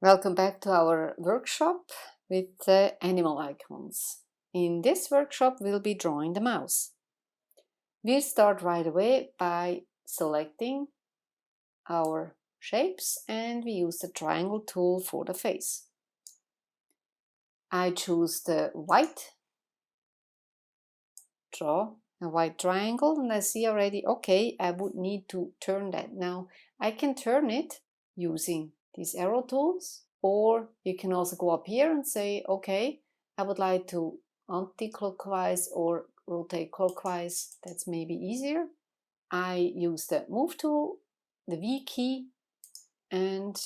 Welcome back to our workshop with the animal icons. In this workshop we'll be drawing the mouse. We'll start right away by selecting our shapes and we use the triangle tool for the face. I choose the white, draw a white triangle, and I see already, okay, I would need to turn that. Now I can turn it using these arrow tools, or you can also go up here and say, okay, I would like to anti-clockwise or rotate clockwise. That's maybe easier. I use the move tool, the V key, and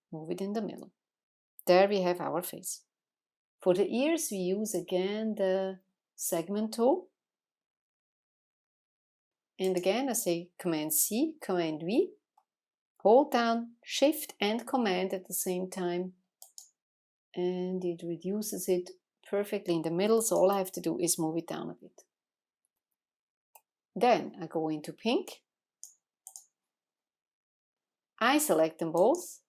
move it in the middle. There we have our face. For the ears we use again the segment tool. And again I say Command C, Command V. Hold down Shift and Command at the same time, and it reduces it perfectly in the middle, so all I have to do is move it down a bit. Then I go into pink. I select them both,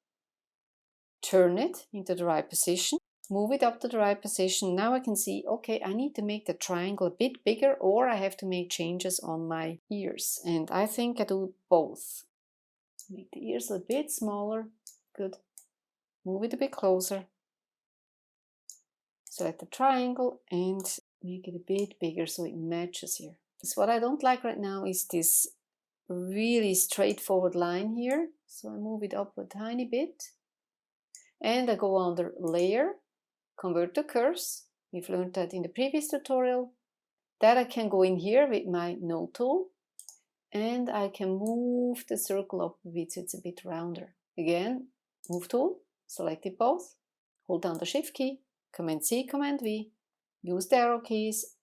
turn it into the right position, move it up to the right position. Now I can see, okay, I need to make the triangle a bit bigger, or I have to make changes on my ears, and I think I do both. Make the ears a bit smaller. Good. Move it a bit closer. Select the triangle and make it a bit bigger so it matches here. So what I don't like right now is this really straightforward line here. So I move it up a tiny bit. And I go under Layer, Convert to Curves. We've learned that in the previous tutorial. That I can go in here with my Node tool. And I can move the circle up a bit so it's a bit rounder. Again, Move tool, select it both, hold down the Shift key, Command C, Command V, use the arrow keys,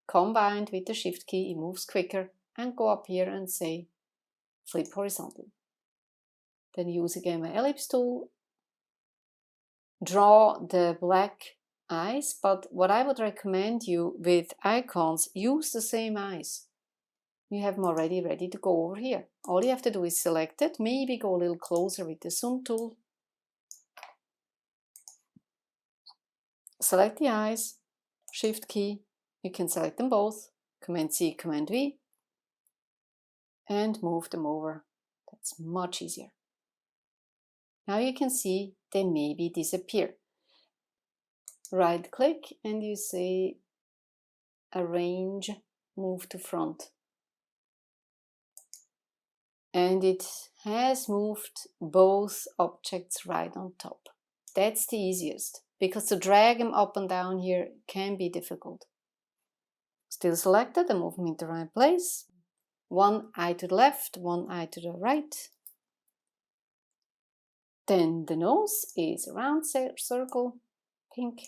combined with the Shift key, it moves quicker, and go up here and say Flip Horizontal. Then use again my Ellipse tool, draw the black eyes, but what I would recommend you with icons, use the same eyes. You have them already ready to go over here. All you have to do is select it, maybe go a little closer with the zoom tool. Select the eyes, Shift key, you can select them both, Command C, Command V, and move them over. That's much easier. Now you can see they maybe disappear. Right click and you say Arrange, Move to Front. And it has moved both objects right on top. That's the easiest, because to drag them up and down here can be difficult. Still selected, I move them in the right place. One eye to the left, one eye to the right. Then the nose is a round circle, pink.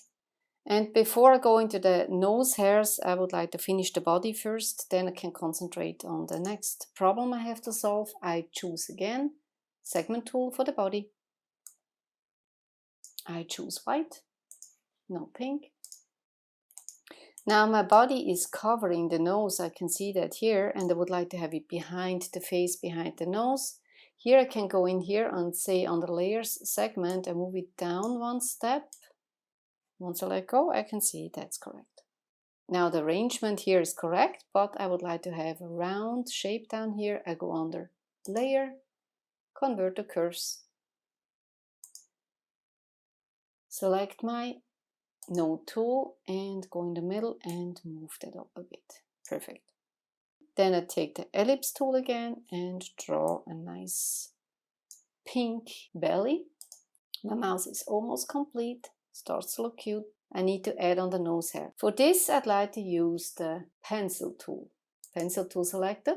And before I go into the nose hairs, I would like to finish the body first, then I can concentrate on the next problem I have to solve. I choose again segment tool for the body. I choose white, no pink. Now my body is covering the nose, I can see that here, and I would like to have it behind the face, behind the nose. Here I can go in here and say on the layers segment, I move it down one step. Once I let go, I can see that's correct. Now the arrangement here is correct, but I would like to have a round shape down here. I go under Layer, Convert to Curves. Select my Node tool and go in the middle and move that up a bit. Perfect. Then I take the Ellipse tool again and draw a nice pink belly. My mouse is almost complete. Starts to look cute. I need to add on the nose hair. For this, I'd like to use the pencil tool. Pencil tool selected.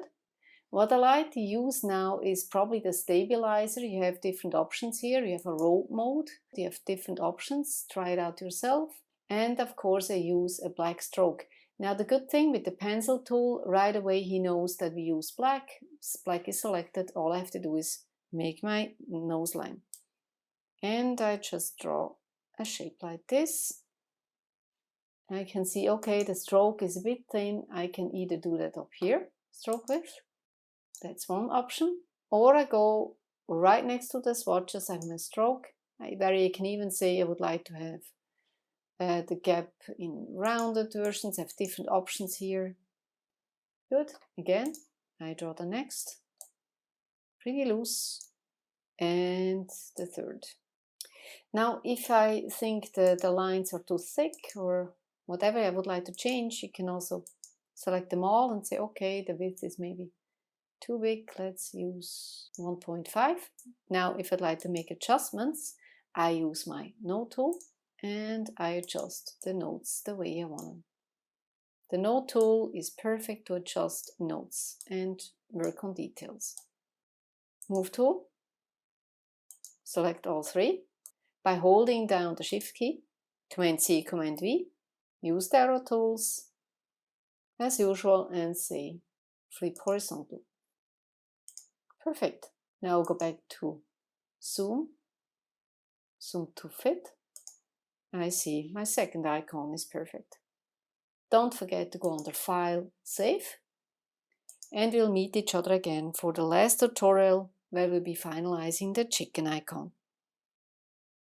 What I like to use now is probably the stabilizer. You have different options here. You have a road mode. You have different options. Try it out yourself. And of course, I use a black stroke. Now the good thing with the pencil tool, right away he knows that we use black. Black is selected. All I have to do is make my nose line. And I just draw a shape like this. I can see, okay, the stroke is a bit thin. I can either do that up here, stroke width. That's one option. Or I go right next to the swatches, I have my stroke, I can even say I would like to have the gap in rounded versions. I have different options here. Good. Again, I draw the next. Pretty loose. And the third. Now, if I think the lines are too thick or whatever I would like to change, you can also select them all and say, okay, the width is maybe too big. Let's use 1.5. Now, if I'd like to make adjustments, I use my node tool and I adjust the nodes the way I want them. The node tool is perfect to adjust nodes and work on details. Move tool, select all three. By holding down the Shift key, Command C, Command V, use the arrow tools as usual and say flip horizontal. Perfect. Now go back to zoom, zoom to fit, and I see my second icon is perfect. Don't forget to go under File, Save, and we'll meet each other again for the last tutorial where we'll be finalizing the chicken icon.